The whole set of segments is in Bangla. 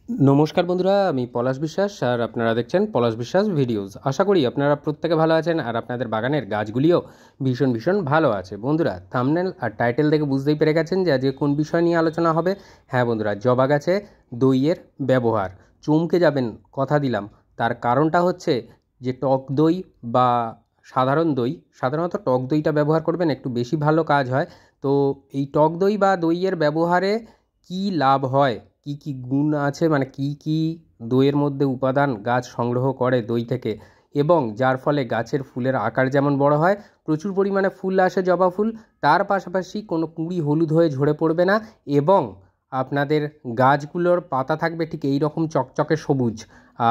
নমস্কার বন্ধুরা, আমি পলাশ বিশ্বাস আর আপনারা দেখছেন পলাশ বিশ্বাস ভিডিওস। আশা করি আপনারা প্রত্যেকে ভালো আছেন আর আপনাদের বাগানের গাছগুলিও ভীষণ ভীষণ ভালো আছে। বন্ধুরা, থাম্বনেল আর টাইটেল দেখে বুঝতেই পেরে গেছেন যে আজকে কোন বিষয় নিয়ে আলোচনা হবে। হ্যাঁ বন্ধুরা, জবা গাছে দইয়ের ব্যবহার চমকে যাবেন, কথা দিলাম। তার কারণটা হচ্ছে যে টক দই বা সাধারণ দই, সাধারণত টক দইটা ব্যবহার করবেন, একটু বেশি ভালো কাজ হয়। তো এই টক দই বা দইয়ের ব্যবহারে কি লাভ হয়, কি কি গুণ আছে, মানে কি কি দইয়ের মধ্যে উপাদান গাছ সংগ্রহ করে দই থেকে, এবং যার ফলে গাছের ফুলের আকার যেমন বড় হয়, প্রচুর পরিমাণে ফুল আসে জবা ফুল, তার পাশাপাশি কোনো কুঁড়ি হলুদ হয়ে ঝরে পড়বে না, এবং আপনাদের গাছগুলোর পাতা থাকবে ঠিক এই রকম চকচকে সবুজ।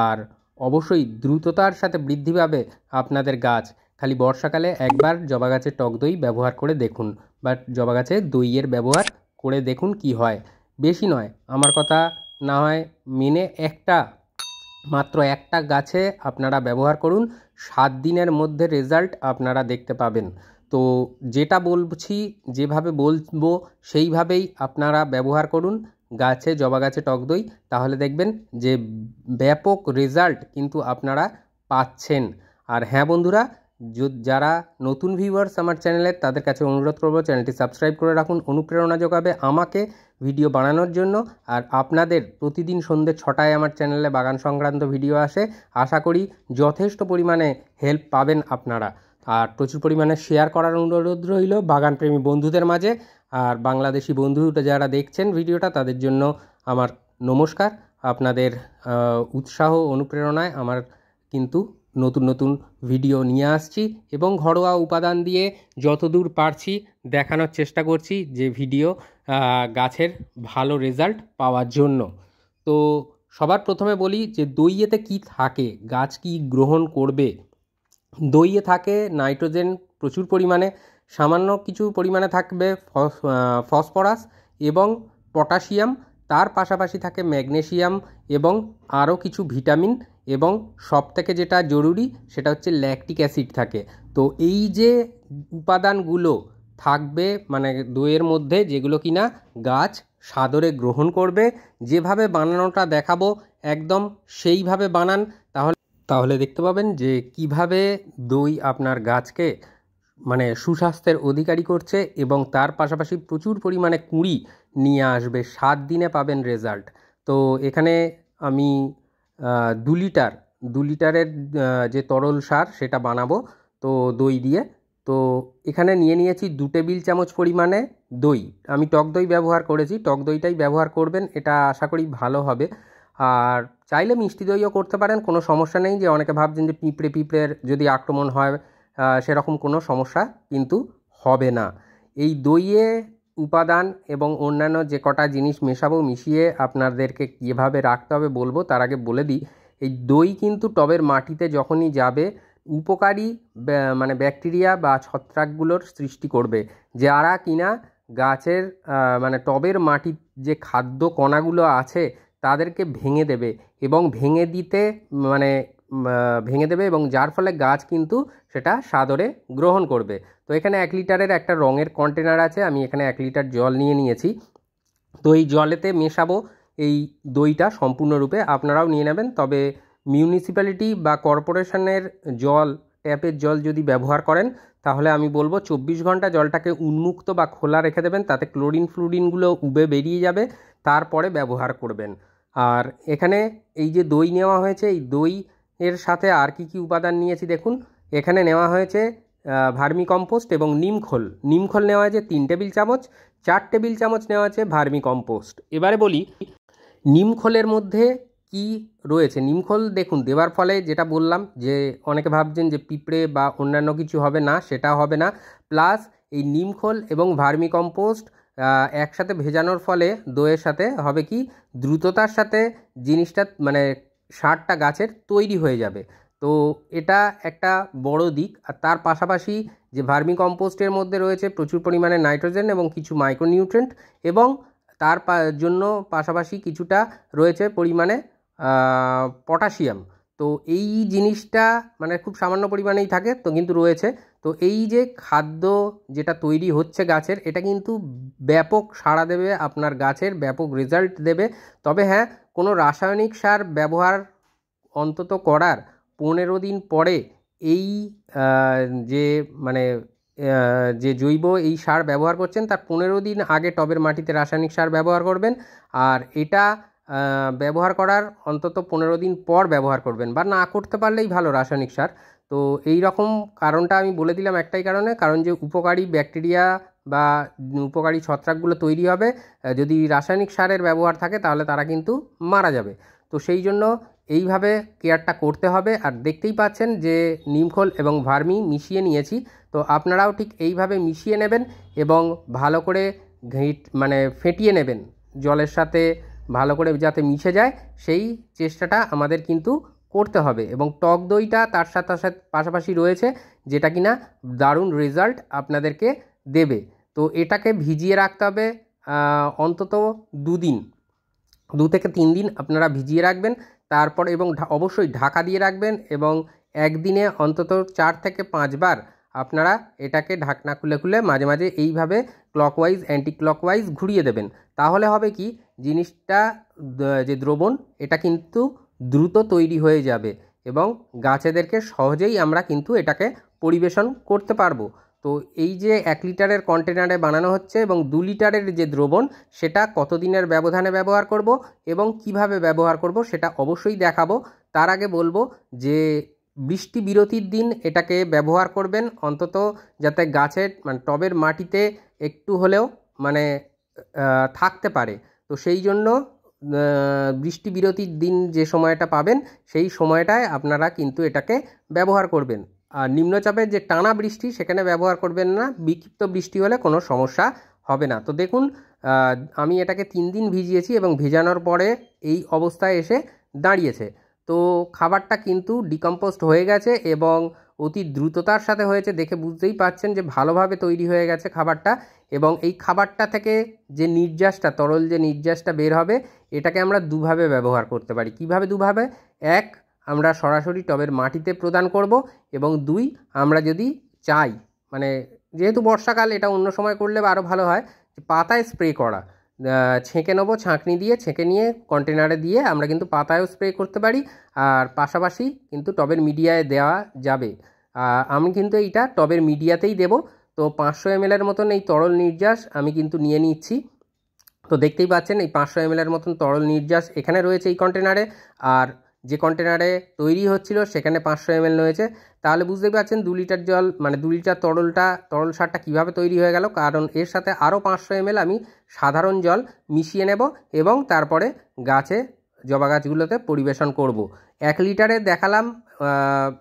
আর অবশ্যই দ্রুততার সাথে বৃদ্ধি পাবে আপনাদের গাছ। খালি বর্ষাকালে একবার জবা গাছের টক দই ব্যবহার করে দেখুন, বা জবা গাছে দইয়ের ব্যবহার করে দেখুন কি হয়। বেশি নয়, আমার কথা না হয় মেনে মাত্র একটা গাছে আপনারা ব্যবহার করুন, 7 দিনের মধ্যে রেজাল্ট আপনারা দেখতে পাবেন। তো যেটা বলছি, যেভাবে বলবো সেইভাবেই আপনারা ব্যবহার করুন গাছে, জবা গাছে টক দই, তাহলে দেখবেন যে ব্যাপক রেজাল্ট কিন্তু আপনারা পাচ্ছেন। আর হ্যাঁ বন্ধুরা, যারা নতুন ভিউয়ার্স আমার চ্যানেলের, তাদের কাছে অনুরোধ করবো চ্যানেলটি সাবস্ক্রাইব করে রাখুন। অনুপ্রেরণা যোগাবে আমাকে ভিডিও বানানোর জন্য। আর আপনাদের প্রতিদিন সন্ধ্যে 6টায় আমার চ্যানেলে বাগান সংক্রান্ত ভিডিও আসে, আশা করি যথেষ্ট পরিমাণে হেল্প পাবেন আপনারা। আর প্রচুর পরিমাণে শেয়ার করার অনুরোধ রইল বাগানপ্রেমী বন্ধুদের মাঝে। আর বাংলাদেশি বন্ধুটা যারা দেখছেন ভিডিওটা, তাদের জন্য আমার নমস্কার। আপনাদের উৎসাহ অনুপ্রেরণায় আমার কিন্তু নতুন নতুন ভিডিও নিয়ে আসছি, এবং ঘরোয়া উপাদান দিয়ে যতদূর পারছি দেখানোর চেষ্টা করছি যে ভিডিও গাছের ভালো রেজাল্ট পাওয়ার জন্য। তো সবার প্রথমে বলি যে দইয়েতে কি থাকে, গাছ কি গ্রহণ করবে। দইয়ে থাকে নাইট্রোজেন প্রচুর পরিমাণে, সামান্য কিছু পরিমাণে থাকবে ফসফরাস এবং পটাশিয়াম, তার পাশাপাশি থাকে ম্যাগনেসিয়াম এবং আরও কিছু ভিটামিন, এবং সবথেকে যেটা জরুরি সেটা হচ্ছে ল্যাকটিক অ্যাসিড থাকে। তো এই যে উপাদানগুলো থাকবে মানে দইয়ের মধ্যে, যেগুলো কিনা গাছ সাদরে গ্রহণ করবে, যেভাবে বানানোটা দেখাবো একদম সেইভাবে বানান, তাহলে দেখতে পাবেন যে কিভাবে দই আপনার গাছকে মানে সুস্বাস্থ্যের অধিকারী করছে, এবং তার পাশাপাশি প্রচুর পরিমাণে কুঁড়ি নিয়ে আসবে, 7 দিনে পাবেন রেজাল্ট। তো এখানে আমি 2 লিটারের যে তরল সার সেটা বানাবো তো দই দিয়ে। তো এখানে নিয়ে নিয়েছি 2 টেবিল চামচ পরিমাণে দই। আমি টক দই ব্যবহার করেছি, টক দইটাই ব্যবহার করবেন, এটা আশা করি ভালো হবে। আর চাইলে মিষ্টি দইও করতে পারেন, কোনো সমস্যা নেই। যে অনেকে ভাবছেন যে পিঁপড়ের যদি আক্রমণ হয়, সেরকম কোনো সমস্যা কিন্তু হবে না। এই দইয়ে উপাদান এবং অন্যান্য যে কটা জিনিস মেশাবো, মিশিয়ে আপনাদেরকে কীভাবে রাখতে হবে বলবো, তার আগে বলে দিই এই দই কিন্তু টবের মাটিতে যখনই যাবে উপকারী মানে ব্যাকটেরিয়া বা ছত্রাকগুলোর সৃষ্টি করবে, যারা কিনা গাছের মানে টবের মাটির যে খাদ্য কণাগুলো আছে তাদেরকে ভেঙে দেবে, এবং ভেঙে দেবে এবং যার ফলে গাছ কিন্তু সেটা সাদরে গ্রহণ করবে। তো এখানে 1 লিটারের একটা রঙের কন্টেনার আছে, আমি এখানে 1 লিটার জল নিয়ে নিয়েছি। তো এই জলেতে মেশাবো এই দইটা সম্পূর্ণরূপে, আপনারাও নিয়ে নেবেন। তবে মিউনিসিপ্যালিটি বা কর্পোরেশনের জল, ট্যাপের জল যদি ব্যবহার করেন, তাহলে আমি বলবো 24 ঘন্টা জলটাকে উন্মুক্ত বা খোলা রেখে দেবেন, তাতে ফ্লুরিনগুলো উবে বেরিয়ে যাবে, তারপরে ব্যবহার করবেন। আর এখানে এই যে দই নেওয়া হয়েছে, এই দই এর সাথে আর কি কি উপাদান নিয়েছি দেখুন। এখানে নেওয়া হয়েছে ভার্মি কম্পোস্ট এবং নিমখোল নেওয়া হয়েছে 3 টেবিল চামচ, 4 টেবিল চামচ নেওয়া আছে ভার্মি কম্পোস্ট। এবারে বলি নিমখোলের মধ্যে কি রয়েছে। নিমখোল দেখুন দেওয়ার ফলে যেটা বললাম, যে অনেকে ভাবছেন যে পিঁপড়ে বা অন্যান্য কিছু হবে না, সেটা হবে না। প্লাস এই নিমখোল এবং ভার্মি কম্পোস্ট একসাথে ভেজানোর ফলে দইয়ের সাথে হবে কি, দ্রুততার সাথে জিনিসটা মানে সারটা গাছের তৈরি হয়ে যাবে। তো এটা একটা বড় দিক। আর তার পাশাপাশি যে ভার্মি কম্পোস্টের মধ্যে রয়েছে প্রচুর পরিমাণে নাইট্রোজেন এবং কিছু মাইক্রোনিউট্রেন্ট, এবং তার জন্য পাশাপাশি কিছুটা রয়েছে পরিমাণে পটাশিয়াম। তো এই জিনিসটা মানে খুব সামান্য পরিমাণেই থাকে তো, কিন্তু রয়েছে। তো এই যে খাদ্য যেটা তৈরি হচ্ছে গাছের, এটা কিন্তু ব্যাপক সাড়া দেবে, আপনার গাছের ব্যাপক রেজাল্ট দেবে। তবে হ্যাঁ, কোনো রাসায়নিক সার ব্যবহার অন্তত করার 15 দিন পরে এই যে মানে যে জৈব এই সার ব্যবহার করছেন তার 15 দিন আগে টবের মাটিতে রাসায়নিক সার ব্যবহার করবেন। আর এটা ব্যবহার করার অন্তত 15 দিন পর ব্যবহার করবেন, বা না করতে পারলেই ভালো রাসায়নিক সার। তো এই রকম কারণটা আমি বলে দিলাম একটাই কারণে, কারণ যে উপকারী ব্যাকটেরিয়া বা উপকারী ছত্রাকগুলো তৈরি হবে যদি রাসায়নিক সারের ব্যবহার থাকে, তাহলে তারা কিন্তু মারা যাবে। তো সেই জন্য এইভাবে কেয়ারটা করতে হবে। আর দেখতেই পাচ্ছেন যে নিমখোল এবং ভার্মি মিশিয়ে নিয়েছি, তো আপনারাও ঠিক এইভাবে মিশিয়ে নেবেন এবং ভালো করে মানে ফেটিয়ে নেবেন জলের সাথে, ভালো করে যাতে মিশে যায় সেই চেষ্টাটা আমাদের কিন্তু করতে হবে। এবং টক দইটা তার সাথে পাশাপাশি রয়েছে, যেটা কিনা দারুণ রেজাল্ট আপনাদেরকে দেবে। তো এটাকে ভিজিয়ে রাখতে হবে অন্তত 2 থেকে 3 দিন আপনারা ভিজিয়ে রাখবেন। তারপর এবং অবশ্যই ঢাকা দিয়ে রাখবেন এবং একদিনে অন্তত 4 থেকে 5 বার আপনারা এটাকে ঢাকনা খুলে খুলে মাঝে মাঝে এইভাবে ক্লকওয়াইজ অ্যান্টি ক্লকওয়াইজ ঘুরিয়ে দেবেন। তাহলে হবে কি, জিনিসটা যে দ্রবণ এটা কিন্তু দ্রুত তৈরি হয়ে যাবে এবং গাছেদেরকে সহজেই আমরা কিন্তু এটাকে পরিবেশন করতে পারবো। তো এই যে 1 লিটারের কন্টেনারে বানানো হচ্ছে এবং 2 লিটারের যে দ্রবণ সেটা কতদিনের ব্যবধানে ব্যবহার করব এবং কিভাবে ব্যবহার করব সেটা অবশ্যই দেখাবো। তার আগে বলবো যে বৃষ্টি বিরতির দিন এটাকে ব্যবহার করবেন, অন্তত যাতে গাছের মানে টবের মাটিতে একটু হলেও মানে থাকতে পারে। তো সেই জন্য বৃষ্টি বিরতির দিন যে সময়টা পাবেন সেই সময়টায় আপনারা কিন্তু এটাকে ব্যবহার করবেন। আর নিম্নচাপের যে টানা বৃষ্টি সেখানে ব্যবহার করবেন না, বিক্ষিপ্ত বৃষ্টি হলে কোনো সমস্যা হবে না। তো দেখুন আমি এটাকে 3 দিন ভিজিয়েছি এবং ভেজানোর পরে এই অবস্থায় এসে দাঁড়িয়েছে। তো খাবারটা কিন্তু ডিকম্পোস্ট হয়ে গেছে এবং অতি দ্রুততার সাথে হয়েছে, দেখে বুঝতেই পারছেন যে ভালোভাবে তৈরি হয়ে গেছে খাবারটা। এবং এই খাবারটা থেকে যে নির্যাসটা, তরল যে নির্যাসটা বের হবে, এটাকে আমরা দুভাবে ব্যবহার করতে পারি। কিভাবে দুভাবে? 1, আমরা সরাসরি টবের মাটিতে প্রদান করব এবং 2, আমরা যদি চাই মানে যেহেতু বর্ষাকাল এটা অন্য সময় করলে আরও ভালো হয়, পাতায় স্প্রে করা, ছেঁকে নেবো, ছাঁকনি দিয়ে ছেঁকে নিয়ে কন্টেনারে দিয়ে আমরা কিন্তু পাতায়ও স্প্রে করতে পারি। আর পাশাপাশি কিন্তু টবের মিডিয়ায় দেওয়া যাবে। আমি কিন্তু এইটা টবের মিডিয়াতেই দেব। তো 500 ml মতন এই তরল নির্যাস আমি কিন্তু নিয়ে নিচ্ছি। তো দেখতেই পাচ্ছেন এই 500 ml মতন তরল নির্যাস এখানে রয়েছে এই কন্টেনারে, আর যে কন্টেনারে তৈরি হচ্ছিল সেখানে 500 ml রয়েছে। তাহলে বুঝতেই পারছেন 2 লিটার জল মানে 2 লিটার তরল সারটা কীভাবে তৈরি হয়ে গেল, কারণ এর সাথে আরও 500 ml আমি সাধারণ জল মিশিয়ে নেব এবং তারপরে জবা গাছগুলোতে পরিবেশন করব। 1 লিটারের দেখালাম,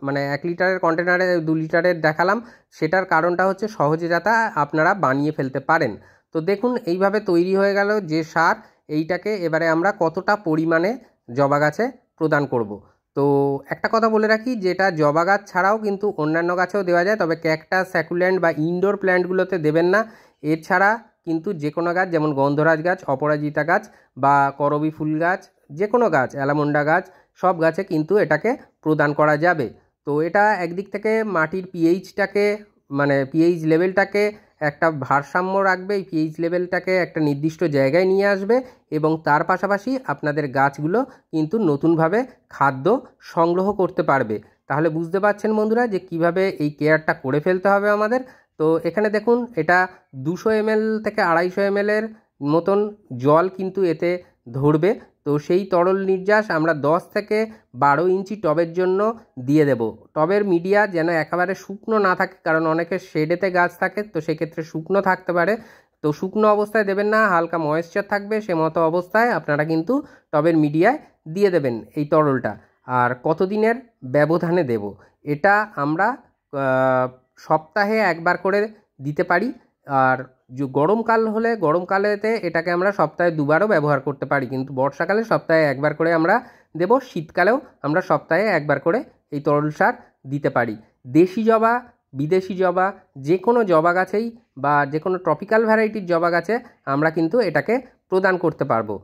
মানে 1 লিটারের কন্টেনারে 2 লিটারের দেখালাম, সেটার কারণটা হচ্ছে সহজে যাতে আপনারা বানিয়ে ফেলতে পারেন। তো দেখুন এইভাবে তৈরি হয়ে গেল যে সার, এইটাকে এবারে আমরা কতটা পরিমাণে জবা গাছে প্রদান করব। তো একটা কথা বলে রাখি, যেটা জবা গাছ ছাড়াও কিন্তু অন্যান্য গাছেও দেওয়া যায়, তবে ক্যাকটাস, স্যাকুল্যান্ট বা ইনডোর প্ল্যান্টগুলোতে দেবেন না। এছাড়া কিন্তু যে কোনো গাছ, যেমন গন্ধরাজ গাছ, অপরাজিতা গাছ বা করবী ফুল গাছ, যে কোনো গাছ, অ্যালামন্ডা গাছ, সব গাছে কিন্তু এটাকে প্রদান করা যাবে। তো এটা একদিক থেকে মাটির পিএইচটাকে মানে পিএইচ লেভেলটাকে একটা ভারসাম্য রাখবে, এই পিএইচ লেভেলটাকে একটা নির্দিষ্ট জায়গায় নিয়ে আসবে এবং তার পাশাপাশি আপনাদের গাছগুলো কিন্তু নতুনভাবে খাদ্য সংগ্রহ করতে পারবে। তাহলে বুঝতে পারছেন বন্ধুরা যে কিভাবে এই কেয়ারটা করে ফেলতে হবে আমাদের। তো এখানে দেখুন এটা 200 ml থেকে 250 ml এর মতন জল কিন্তু এতে ধরবে। তো সেই তরল নির্যাস আমরা 10 থেকে 12 ইঞ্চি টবের জন্য দিয়ে দেব। টবের মিডিয়া যেন একেবারে শুকনো না থাকে, কারণ অনেকের শেডেতে গাছ থাকে, তো সেক্ষেত্রে শুকনো থাকতে পারে। তো শুকনো অবস্থায় দেবেন না, হালকা ময়েশ্চার থাকবে সে মতো অবস্থায় আপনারা কিন্তু টবের মিডিয়ায় দিয়ে দেবেন এই তরলটা। আর কতদিনের ব্যবধানে দেব, এটা আমরা সপ্তাহে একবার করে দিতে পারি। আর গরমকাল হলে গরমকালেতে এটাকে আমরা সপ্তাহে 2 বারও ব্যবহার করতে পারি, কিন্তু বর্ষাকালে সপ্তাহে 1 বার করে আমরা দেব। শীতকালেও আমরা সপ্তাহে 1 বার করে এই তরল সার দিতে পারি। দেশি জবা, বিদেশি জবা, যে কোনো জবা গাছেই বা যে কোনো ট্রপিক্যাল ভ্যারাইটির জবা গাছে আমরা কিন্তু এটাকে প্রদান করতে পারবো।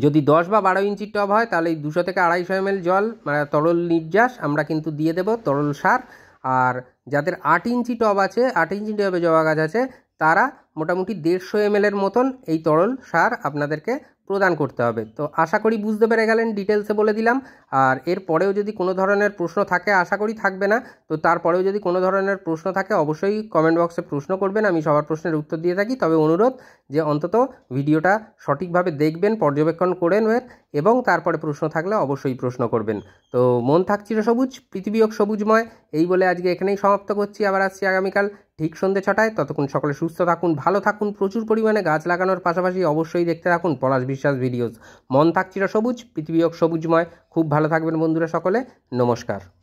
যদি 10 বা 12 ইঞ্চির টব হয় তাহলে এই 200 থেকে 250 ml জল মানে তরল নির্যাস আমরা কিন্তু দিয়ে দেব তরল সার। আর যাদের 8 ইঞ্চি টব আছে, 8 ইঞ্চি টবে জবা গাছ আছে, তারা মোটামুটি 150 ml এর মতন এই তরল সার আপনাদেরকে প্রদান করতে হবে। তো আশা করি বুঝতে পেরে গেলেন, ডিটেলসে বলে দিলাম। আর এর পরেও যদি কোনো ধরনের প্রশ্ন থাকে, আশা করি থাকবে না, তো তারপরেও যদি কোনো ধরনের প্রশ্ন থাকে অবশ্যই কমেন্ট বক্সে প্রশ্ন করবেন, আমি সবার প্রশ্নের উত্তর দিয়ে থাকি। তবে অনুরোধ যে অন্তত ভিডিওটা সঠিকভাবে দেখবেন, পর্যবেক্ষণ করে নেবেন এবং তারপরে প্রশ্ন থাকলে অবশ্যই প্রশ্ন করবেন। তো মন থাক চিরসবুজ, পৃথিবী হোক সবুজময়, এই বলে আজকে এখানেই সমাপ্ত করছি। আবার আসছি আগামীকাল ঠিক সন্ধ্যে 6টায়। ততক্ষণ সকলে সুস্থ থাকুন, ভালো থাকুন, প্রচুর পরিমাণে গাছ লাগানোর পাশাপাশি অবশ্যই দেখতে থাকুন পলাশ বিশ্বাস ভিডিওস। মন থাক চিরসবুজ, পৃথিবী হোক সবুজময়। খুব ভালো থাকবেন বন্ধুরা সকলে। নমস্কার।